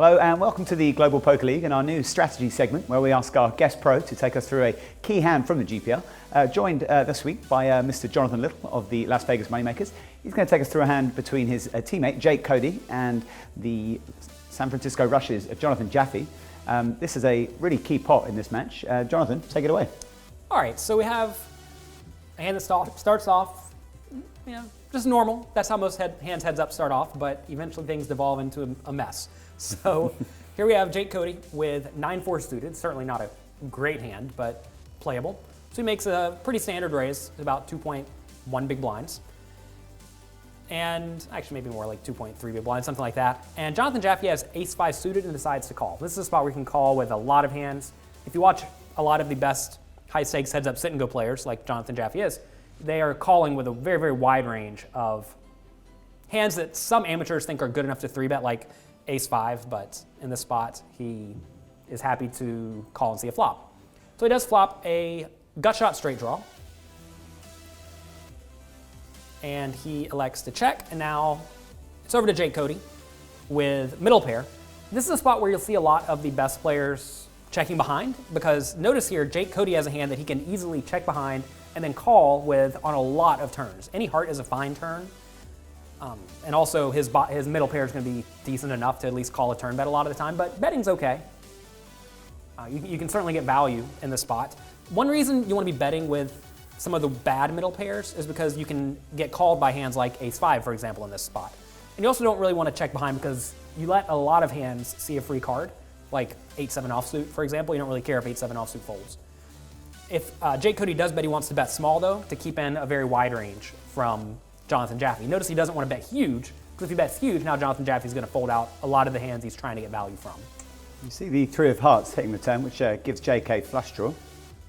Hello and welcome to the Global Poker League and our new strategy segment where we ask our guest pro to take us through a key hand from the GPL. Joined this week by Mr. Jonathan Little of the Las Vegas Moneymakers. He's going to take us through a hand between his teammate Jake Cody and the San Francisco Rushes of Jonathan Jaffe. This is a really key pot in this match. Jonathan, take it away. All right, so we have a hand that starts off, just normal. That's how most hands heads up start off, but eventually things devolve into a mess. So here we have Jake Cody with 9-4 suited. Certainly not a great hand, but playable. So he makes a pretty standard raise, about 2.1 big blinds. And actually maybe more like 2.3 big blinds, something like that. And Jonathan Jaffe has ace-5 suited and decides to call. This is a spot where you can call with a lot of hands. If you watch a lot of the best high-stakes heads-up sit-and-go players, like Jonathan Jaffe is, they are calling with a very, very wide range of hands that some amateurs think are good enough to 3-bet, like ace-5, but in this spot, he is happy to call and see a flop. So he does flop a gut shot straight draw. And he elects to check, and now it's over to Jake Cody with middle pair. This is a spot where you'll see a lot of the best players checking behind, because notice here, Jake Cody has a hand that he can easily check behind and then call with on a lot of turns. Any heart is a fine turn. And also his middle pair is going to be decent enough to at least call a turn bet a lot of the time, but betting's okay. You can certainly get value in this spot. One reason you want to be betting with some of the bad middle pairs is because you can get called by hands like ace-5, for example, in this spot. And you also don't really want to check behind because you let a lot of hands see a free card, like 8-7 offsuit, for example. You don't really care if 8-7 offsuit folds. If Jake Cody does bet he wants to bet small, though, to keep in a very wide range from Jonathan Jaffe. Notice he doesn't want to bet huge, because if he bets huge, now Jonathan Jaffe is going to fold out a lot of the hands he's trying to get value from. You see the 3 of hearts hitting the turn, which gives Jake a flush draw.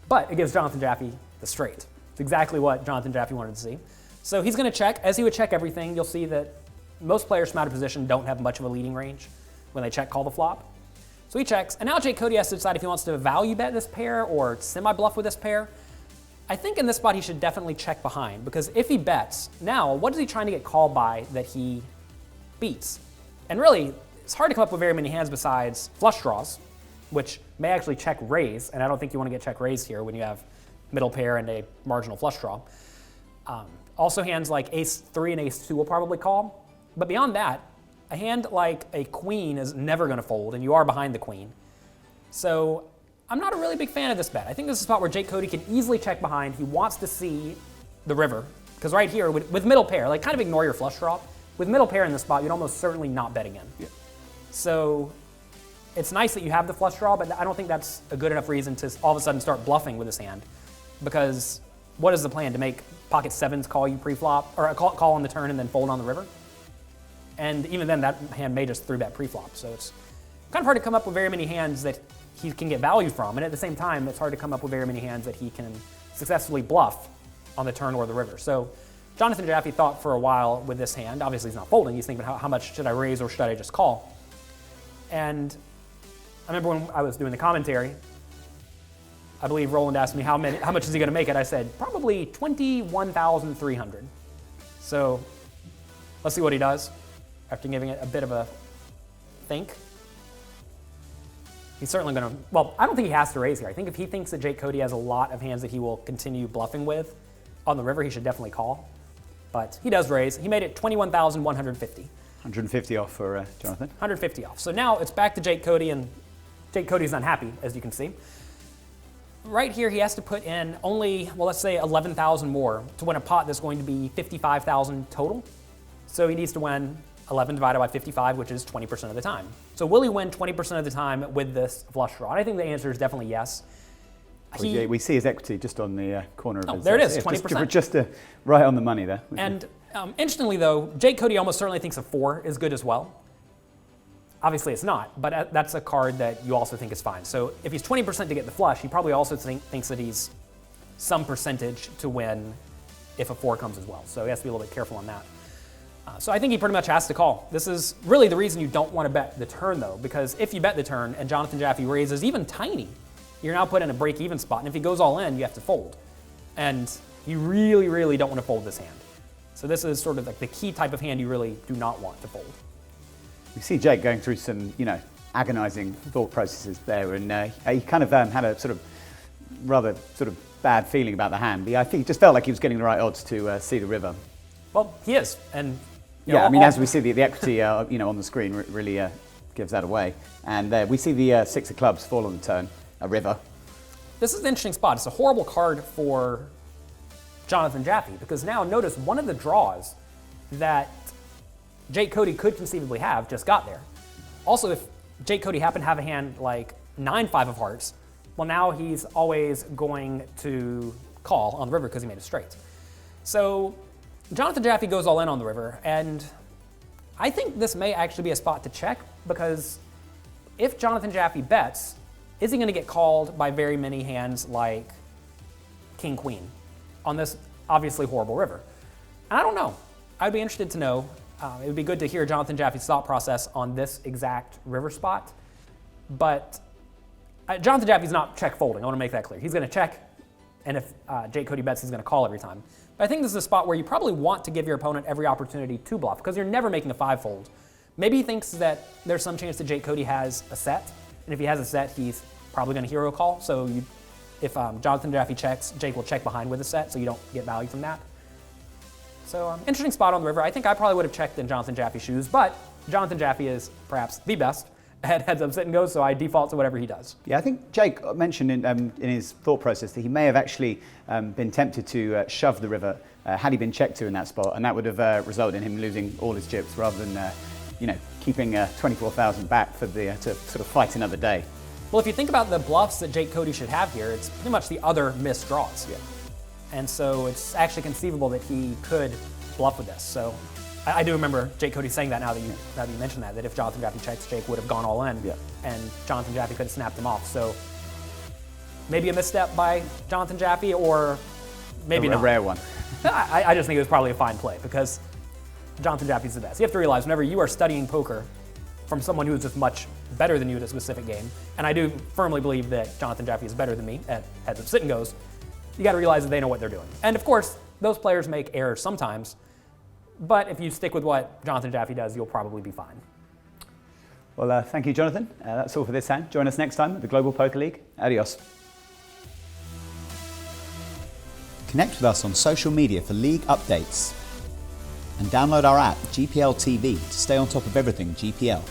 But it gives Jonathan Jaffe the straight. It's exactly what Jonathan Jaffe wanted to see. So he's going to check. As he would check everything, you'll see that most players from out of position don't have much of a leading range when they check call the flop. So he checks, and now Jake Cody has to decide if he wants to value bet this pair or semi-bluff with this pair. I think in this spot he should definitely check behind, because if he bets, now what is he trying to get called by that he beats? And really, it's hard to come up with very many hands besides flush draws, which may actually check raise, and I don't think you want to get check raised here when you have middle pair and a marginal flush draw. Also hands like ace-3 and ace-2 will probably call, but beyond that, a hand like a queen is never going to fold, and you are behind the queen. So I'm not a really big fan of this bet. I think this is a spot where Jake Cody can easily check behind. He wants to see the river, because right here, with middle pair, like kind of ignore your flush draw. With middle pair in this spot, you'd almost certainly not bet again. Yeah. So it's nice that you have the flush draw, but I don't think that's a good enough reason to all of a sudden start bluffing with this hand, because what is the plan? To make pocket sevens call you pre-flop, or call on the turn and then fold on the river? And even then, that hand may just 3-bet pre-flop. So it's kind of hard to come up with very many hands that he can get value from. And at the same time, it's hard to come up with very many hands that he can successfully bluff on the turn or the river. So Jonathan Jaffe thought for a while with this hand. Obviously, he's not folding. He's thinking, how much should I raise or should I just call? And I remember when I was doing the commentary, I believe Roland asked me how much is he going to make it. I said, probably 21,300. So let's see what he does after giving it a bit of a think. He's certainly going to, well, I don't think he has to raise here. I think if he thinks that Jake Cody has a lot of hands that he will continue bluffing with on the river, he should definitely call. But he does raise. He made it 21,150. 150 off for Jonathan. 150 off. So now it's back to Jake Cody, and Jake Cody's unhappy, as you can see. Right here, he has to put in only, well, let's say 11,000 more to win a pot that's going to be 55,000 total. So he needs to win 11 divided by 55, which is 20% of the time. So will he win 20% of the time with this flush draw? And I think the answer is definitely yes. We see his equity just on the corner of his... There it is, 20%. Just right on the money there. And interestingly, though, Jake Cody almost certainly thinks a 4 is good as well. Obviously, it's not, but that's a card that you also think is fine. So if he's 20% to get the flush, he probably also thinks that he's some percentage to win if a 4 comes as well. So he has to be a little bit careful on that. So I think he pretty much has to call. This is really the reason you don't want to bet the turn, though, because if you bet the turn and Jonathan Jaffe raises even tiny, you're now put in a break-even spot, and if he goes all in, you have to fold. And you really, really don't want to fold this hand. So this is sort of like the key type of hand you really do not want to fold. We see Jake going through some, agonising thought processes there, and he kind of had a rather bad feeling about the hand. But I think he just felt like he was getting the right odds to see the river. Well, he is, and yeah, I mean, as we see the equity, on the screen really gives that away, and we see the 6 of clubs fall on the turn, a river. This is an interesting spot. It's a horrible card for Jonathan Jaffe, because now notice one of the draws that Jake Cody could conceivably have just got there. Also, if Jake Cody happened to have a hand like 9-5 of hearts, well, now he's always going to call on the river because he made a straight. So Jonathan Jaffe goes all in on the river, and I think this may actually be a spot to check, because if Jonathan Jaffe bets, is he going to get called by very many hands like King Queen on this obviously horrible river? And I don't know. I'd be interested to know. It would be good to hear Jonathan Jaffe's thought process on this exact river spot. But Jonathan Jaffe's not check folding. I want to make that clear. He's going to check, and if Jake Cody bets, he's going to call every time. But I think this is a spot where you probably want to give your opponent every opportunity to bluff, because you're never making a 5-fold. Maybe he thinks that there's some chance that Jake Cody has a set, and if he has a set, he's probably going to hero call. So if Jonathan Jaffe checks, Jake will check behind with a set, so you don't get value from that. So interesting spot on the river. I think I probably would have checked in Jonathan Jaffe's shoes, but Jonathan Jaffe is perhaps the best at heads up, sit and goes, so I default to whatever he does. Yeah, I think Jake mentioned in his thought process that he may have actually been tempted to shove the river had he been checked to in that spot, and that would have resulted in him losing all his chips rather than keeping 24,000 back for to sort of fight another day. Well, if you think about the bluffs that Jake Cody should have here, it's pretty much the other missed draws. Yeah. And so it's actually conceivable that he could bluff with this. So I do remember Jake Cody saying that now that you mentioned that if Jonathan Jaffe checks, Jake would have gone all in, and Jonathan Jaffe could have snapped him off. So maybe a misstep by Jonathan Jaffe, or maybe not. A rare one. I just think it was probably a fine play, because Jonathan Jaffe's the best. You have to realize whenever you are studying poker from someone who is just much better than you at a specific game, and I do firmly believe that Jonathan Jaffe is better than me at heads up, sit and goes, you got to realize that they know what they're doing. And of course, those players make errors sometimes, but if you stick with what Jonathan Jaffe does, you'll probably be fine. Well, thank you, Jonathan. That's all for this hand. Join us next time at the Global Poker League. Adios. Connect with us on social media for league updates, and download our app GPL TV to stay on top of everything GPL.